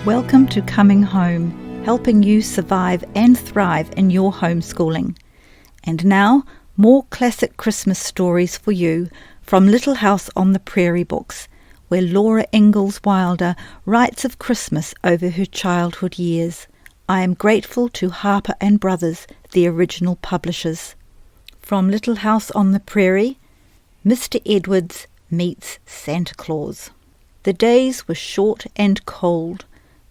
Welcome to Coming Home, helping you survive and thrive in your homeschooling. And now, more classic Christmas stories for you from Little House on the Prairie books, where Laura Ingalls Wilder writes of Christmas over her childhood years. I am grateful to Harper and Brothers, the original publishers. From Little House on the Prairie, Mr. Edwards meets Santa Claus. The days were short and cold.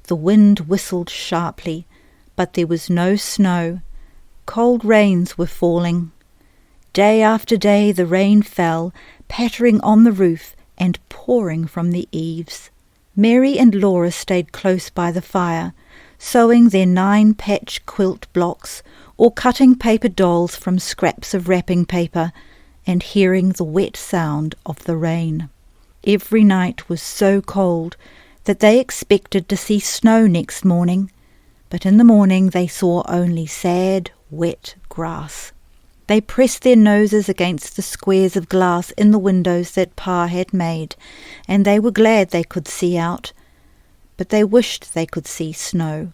The wind whistled sharply, but there was no snow. Cold rains were falling. Day after day the rain fell, pattering on the roof and pouring from the eaves. Mary and Laura stayed close by the fire, sewing their 9-patch quilt blocks or cutting paper dolls from scraps of wrapping paper and hearing the wet sound of the rain. Every night was so cold that they expected to see snow next morning, but in the morning they saw only sad, wet grass. They pressed their noses against the squares of glass in the windows that Pa had made, and they were glad they could see out, but they wished they could see snow.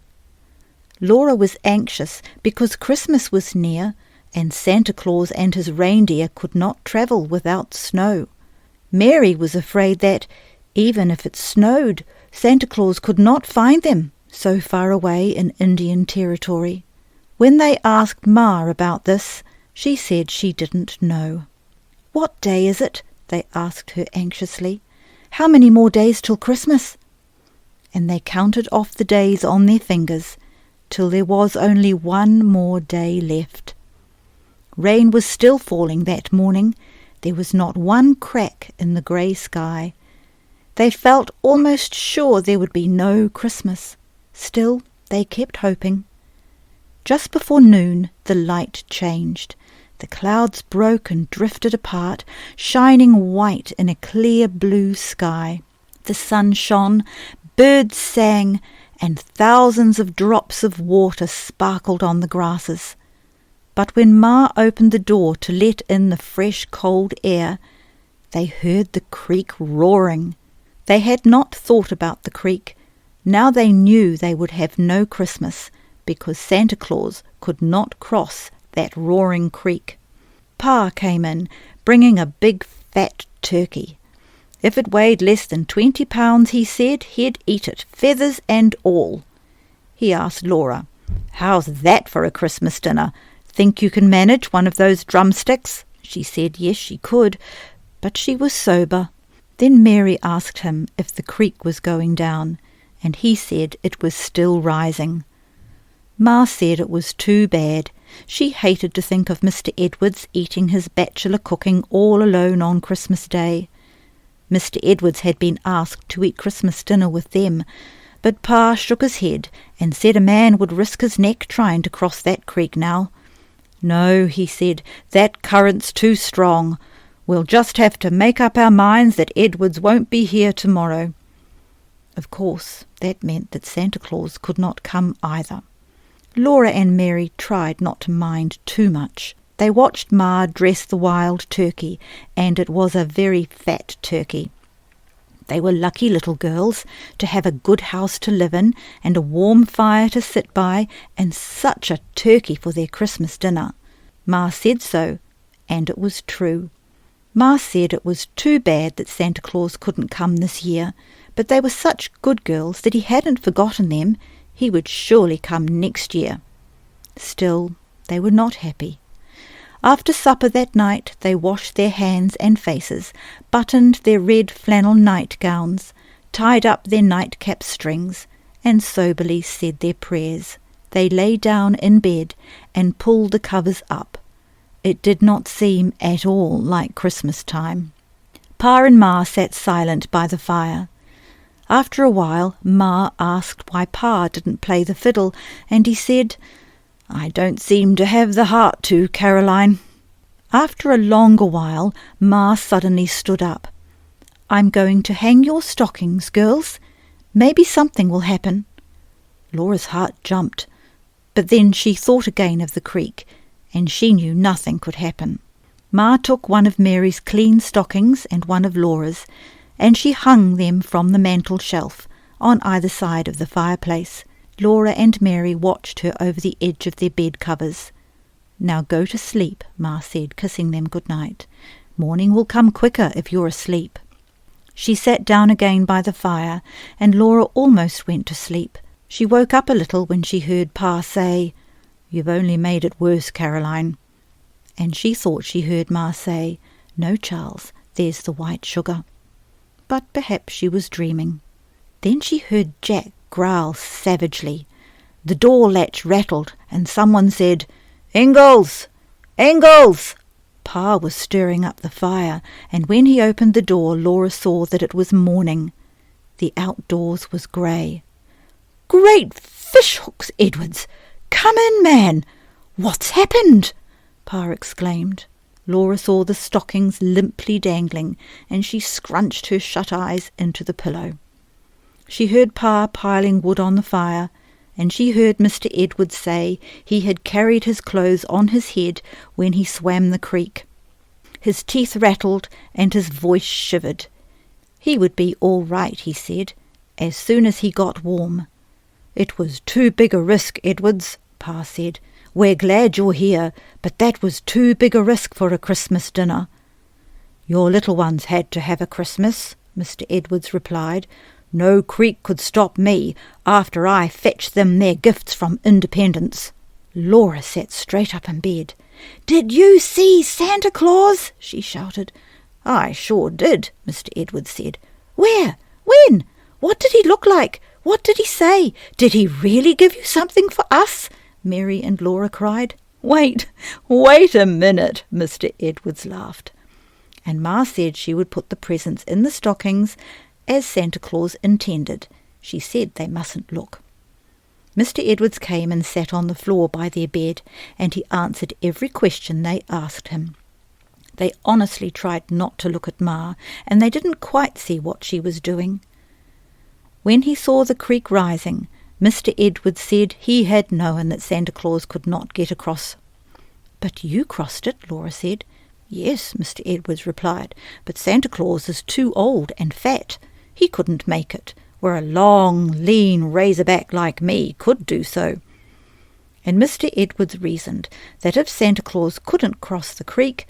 Laura was anxious because Christmas was near, and Santa Claus and his reindeer could not travel without snow. Mary was afraid that, even if it snowed, Santa Claus could not find them so far away in Indian territory. When they asked Ma about this, she said she didn't know. "What day is it?" they asked her anxiously. "How many more days till Christmas?" And they counted off the days on their fingers till there was only one more day left. Rain was still falling that morning. There was not one crack in the grey sky. They felt almost sure there would be no Christmas. Still, they kept hoping. Just before noon, the light changed. The clouds broke and drifted apart, shining white in a clear blue sky. The sun shone, birds sang, and thousands of drops of water sparkled on the grasses. But when Ma opened the door to let in the fresh, cold air, they heard the creek roaring. They had not thought about the creek. Now they knew they would have no Christmas, because Santa Claus could not cross that roaring creek. Pa came in, bringing a big fat turkey. If it weighed less than 20 pounds, he said, he'd eat it, feathers and all. He asked Laura, "How's that for a Christmas dinner? Think you can manage one of those drumsticks?" She said yes, she could, but she was sober. Then Mary asked him if the creek was going down, and he said it was still rising. Ma said it was too bad. She hated to think of Mr. Edwards eating his bachelor cooking all alone on Christmas Day. Mr. Edwards had been asked to eat Christmas dinner with them, but Pa shook his head and said a man would risk his neck trying to cross that creek now. "No," he said, "that current's too strong. We'll just have to make up our minds that Edwards won't be here tomorrow." Of course, that meant that Santa Claus could not come either. Laura and Mary tried not to mind too much. They watched Ma dress the wild turkey, and it was a very fat turkey. They were lucky little girls to have a good house to live in and a warm fire to sit by and such a turkey for their Christmas dinner. Ma said so, and it was true. Ma said it was too bad that Santa Claus couldn't come this year, but they were such good girls that he hadn't forgotten them. He would surely come next year. Still, they were not happy. After supper that night they washed their hands and faces, buttoned their red flannel nightgowns, tied up their nightcap strings, and soberly said their prayers. They lay down in bed and pulled the covers up. It did not seem at all like Christmas time. Pa and Ma sat silent by the fire. After a while, Ma asked why Pa didn't play the fiddle, and he said, "I don't seem to have the heart to, Caroline." After a longer while, Ma suddenly stood up. "I'm going to hang your stockings, girls. Maybe something will happen." Laura's heart jumped, but then she thought again of the creek, and she knew nothing could happen. Ma took one of Mary's clean stockings and one of Laura's, and she hung them from the mantel shelf, on either side of the fireplace. Laura and Mary watched her over the edge of their bed covers. "Now go to sleep," Ma said, kissing them good night. "Morning will come quicker if you're asleep." She sat down again by the fire, and Laura almost went to sleep. She woke up a little when she heard Pa say, "You've only made it worse, Caroline." And she thought she heard Ma say, "No, Charles, there's the white sugar." But perhaps she was dreaming. Then she heard Jack growl savagely. The door latch rattled, and someone said, "Ingalls! Ingalls!" Pa was stirring up the fire, and when he opened the door, Laura saw that it was morning. The outdoors was grey. "Great fishhooks, Edwards! Come in, man! What's happened?" Pa exclaimed. Laura saw the stockings limply dangling, and she scrunched her shut eyes into the pillow. She heard Pa piling wood on the fire, and she heard Mr. Edwards say he had carried his clothes on his head when he swam the creek. His teeth rattled and his voice shivered. He would be all right, he said, as soon as he got warm. "It was too big a risk, Edwards," Pa said. "We're glad you're here, but that was too big a risk for a Christmas dinner." "Your little ones had to have a Christmas," Mr. Edwards replied. "No creek could stop me after I fetched them their gifts from Independence." Laura sat straight up in bed. "Did you see Santa Claus?" she shouted. "I sure did," Mr. Edwards said. "Where? When? What did he look like? What did he say? Did he really give you something for us?" Mary and Laura cried. Wait a minute," Mr. Edwards laughed. And Ma said she would put the presents in the stockings as Santa Claus intended. She said they mustn't look. Mr. Edwards came and sat on the floor by their bed, and he answered every question they asked him. They honestly tried not to look at Ma, and they didn't quite see what she was doing. When he saw the creek rising, Mr. Edwards said he had known that Santa Claus could not get across. "But you crossed it," Laura said. "Yes," Mr. Edwards replied, "but Santa Claus is too old and fat. He couldn't make it, where a long, lean razorback like me could do so." And Mr. Edwards reasoned that if Santa Claus couldn't cross the creek,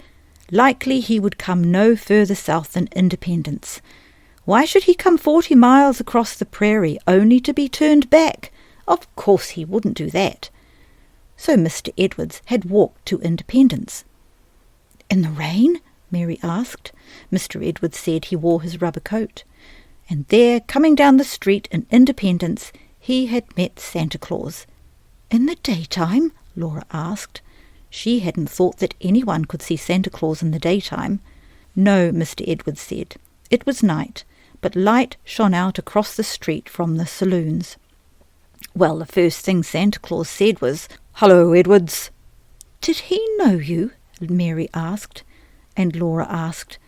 likely he would come no further south than Independence. Why should he come 40 miles across the prairie only to be turned back? Of course he wouldn't do that. So Mr. Edwards had walked to Independence. "In the rain?" Mary asked. Mr. Edwards said he wore his rubber coat. And there, coming down the street in Independence, he had met Santa Claus. "In the daytime?" Laura asked. She hadn't thought that anyone could see Santa Claus in the daytime. "No," Mr. Edwards said. "It was night, but light shone out across the street from the saloons." Well, the first thing Santa Claus said was, "Hello, Edwards." "Did he know you?" Mary asked. And Laura asked,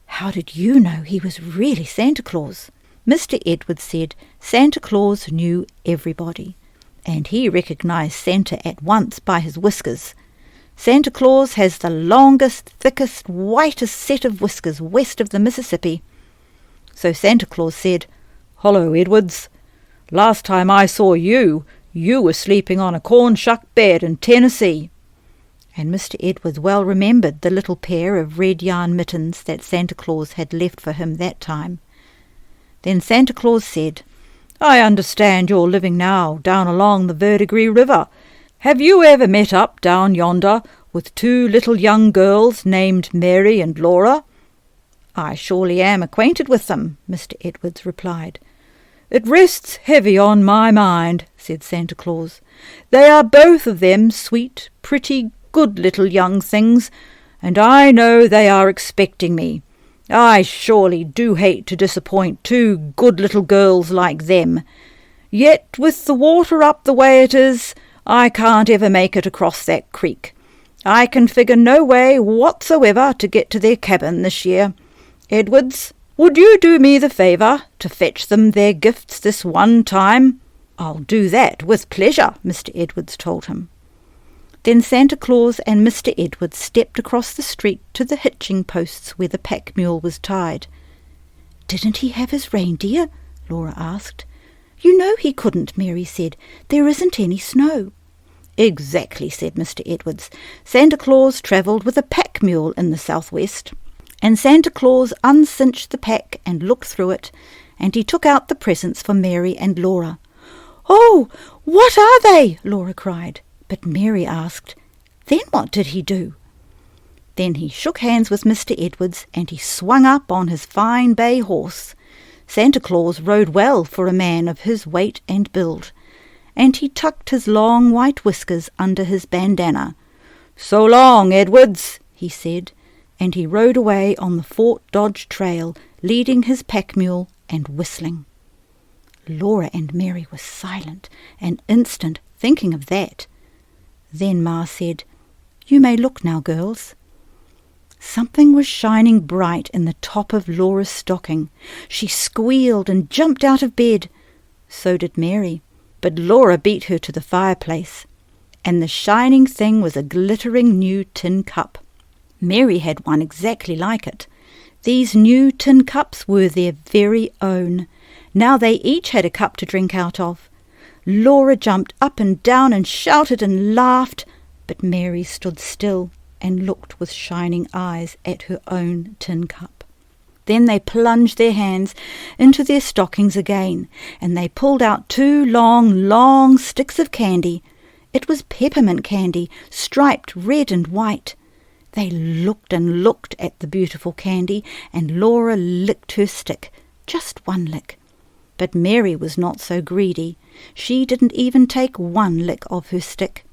"How did you know he was really Santa Claus?" Mr. Edwards said Santa Claus knew everybody, and he recognized Santa at once by his whiskers. Santa Claus has the longest, thickest, whitest set of whiskers west of the Mississippi. So Santa Claus said, "Hello, Edwards. Last time I saw you, you were sleeping on a corn-shuck bed in Tennessee." And Mr. Edwards well remembered the little pair of red yarn mittens that Santa Claus had left for him that time. Then Santa Claus said, "I understand you're living now down along the Verdigris River. Have you ever met up down yonder with two little young girls named Mary and Laura?" "I surely am acquainted with them," Mr. Edwards replied. "It rests heavy on my mind," said Santa Claus. "They are both of them sweet, pretty, good little young things, and I know they are expecting me. I surely do hate to disappoint two good little girls like them. Yet with the water up the way it is, I can't ever make it across that creek. I can figure no way whatsoever to get to their cabin this year. Edwards, would you do me the favour to fetch them their gifts this one time?" "I'll do that with pleasure," Mr. Edwards told him. Then Santa Claus and Mr. Edwards stepped across the street to the hitching posts where the pack mule was tied. "Didn't he have his reindeer?" Laura asked. "You know he couldn't," Mary said. "There isn't any snow." "Exactly," said Mr. Edwards. "Santa Claus travelled with a pack mule in the southwest, and Santa Claus uncinched the pack and looked through it, and he took out the presents for Mary and Laura." "Oh, what are they?" Laura cried. But Mary asked, "Then what did he do?" Then he shook hands with Mr. Edwards, and he swung up on his fine bay horse. Santa Claus rode well for a man of his weight and build, and he tucked his long white whiskers under his bandana. "So long, Edwards," he said, and he rode away on the Fort Dodge trail, leading his pack mule and whistling. Laura and Mary were silent an instant, thinking of that. Then Ma said, "You may look now, girls." Something was shining bright in the top of Laura's stocking. She squealed and jumped out of bed. So did Mary, but Laura beat her to the fireplace, and the shining thing was a glittering new tin cup. Mary had one exactly like it. These new tin cups were their very own. Now they each had a cup to drink out of. Laura jumped up and down and shouted and laughed, but Mary stood still and looked with shining eyes at her own tin cup. Then they plunged their hands into their stockings again, and they pulled out 2 long, long sticks of candy. It was peppermint candy, striped red and white. They looked and looked at the beautiful candy, and Laura licked her stick, just one lick. But Mary was not so greedy. She didn't even take one lick of her stick.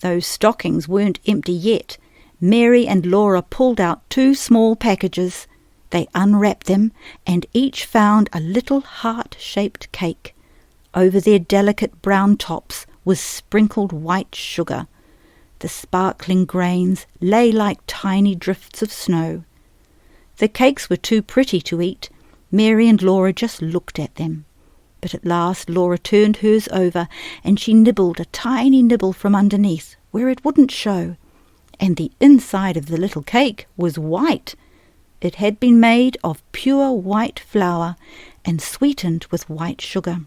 Those stockings weren't empty yet. Mary and Laura pulled out 2 small packages. They unwrapped them, and each found a little heart-shaped cake. Over their delicate brown tops was sprinkled white sugar. The sparkling grains lay like tiny drifts of snow. The cakes were too pretty to eat. Mary and Laura just looked at them. But at last Laura turned hers over, and she nibbled a tiny nibble from underneath, where it wouldn't show. And the inside of the little cake was white. It had been made of pure white flour and sweetened with white sugar.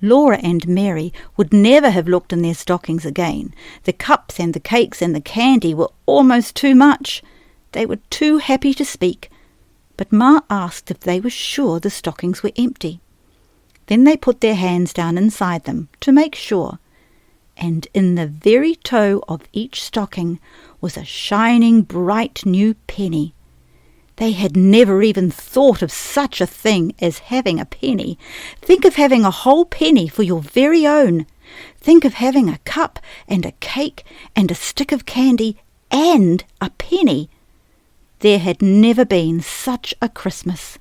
Laura and Mary would never have looked in their stockings again. The cups and the cakes and the candy were almost too much. They were too happy to speak. But Ma asked if they were sure the stockings were empty. Then they put their hands down inside them to make sure, and in the very toe of each stocking was a shining bright new penny. They had never even thought of such a thing as having a penny. Think of having a whole penny for your very own. Think of having a cup and a cake and a stick of candy and a penny. There had never been such a Christmas.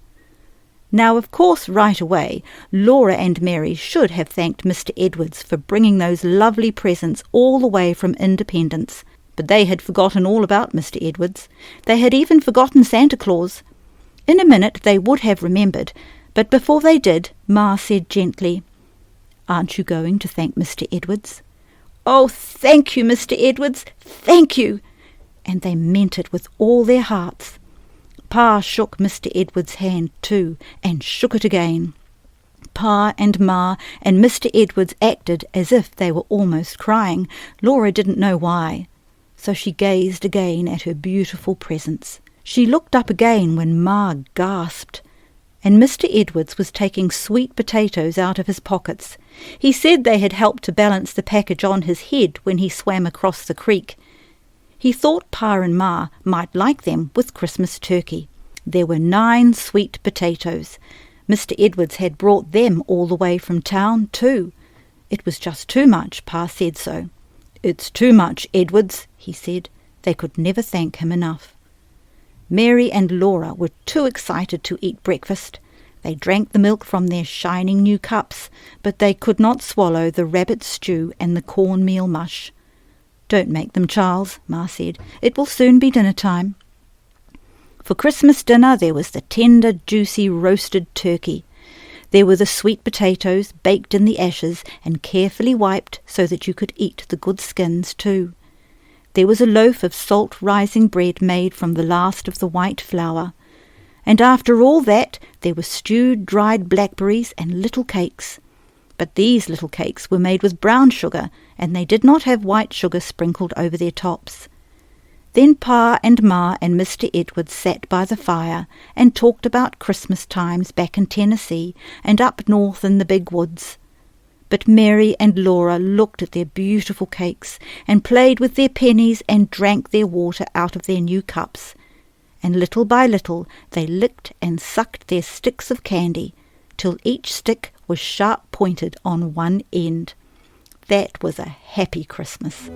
Now, of course, right away, Laura and Mary should have thanked Mr. Edwards for bringing those lovely presents all the way from Independence. But they had forgotten all about Mr. Edwards. They had even forgotten Santa Claus. In a minute they would have remembered, but before they did, Ma said gently, "Aren't you going to thank Mr. Edwards?" "Oh, thank you, Mr. Edwards, thank you!" And they meant it with all their hearts. Pa shook Mr. Edwards' hand too, and shook it again. Pa and Ma and Mr. Edwards acted as if they were almost crying. Laura didn't know why. So she gazed again at her beautiful presents. She looked up again when Ma gasped, and Mr. Edwards was taking sweet potatoes out of his pockets. He said they had helped to balance the package on his head when he swam across the creek. He thought Pa and Ma might like them with Christmas turkey. There were 9 sweet potatoes. Mr. Edwards had brought them all the way from town too. It was just too much, Pa said so. "It's too much, Edwards," he said. They could never thank him enough. Mary and Laura were too excited to eat breakfast. They drank the milk from their shining new cups, but they could not swallow the rabbit stew and the cornmeal mush. "Don't make them, Charles," Ma said. "It will soon be dinner time." For Christmas dinner there was the tender, juicy roasted turkey. There were the sweet potatoes baked in the ashes and carefully wiped so that you could eat the good skins too. There was a loaf of salt rising bread made from the last of the white flour. And after all that there were stewed dried blackberries and little cakes. But these little cakes were made with brown sugar, and they did not have white sugar sprinkled over their tops. Then Pa and Ma and Mr. Edward sat by the fire and talked about Christmas times back in Tennessee and up north in the big woods. But Mary and Laura looked at their beautiful cakes and played with their pennies and drank their water out of their new cups. And little by little they licked and sucked their sticks of candy, till each stick was sharp-pointed on one end. That was a happy Christmas.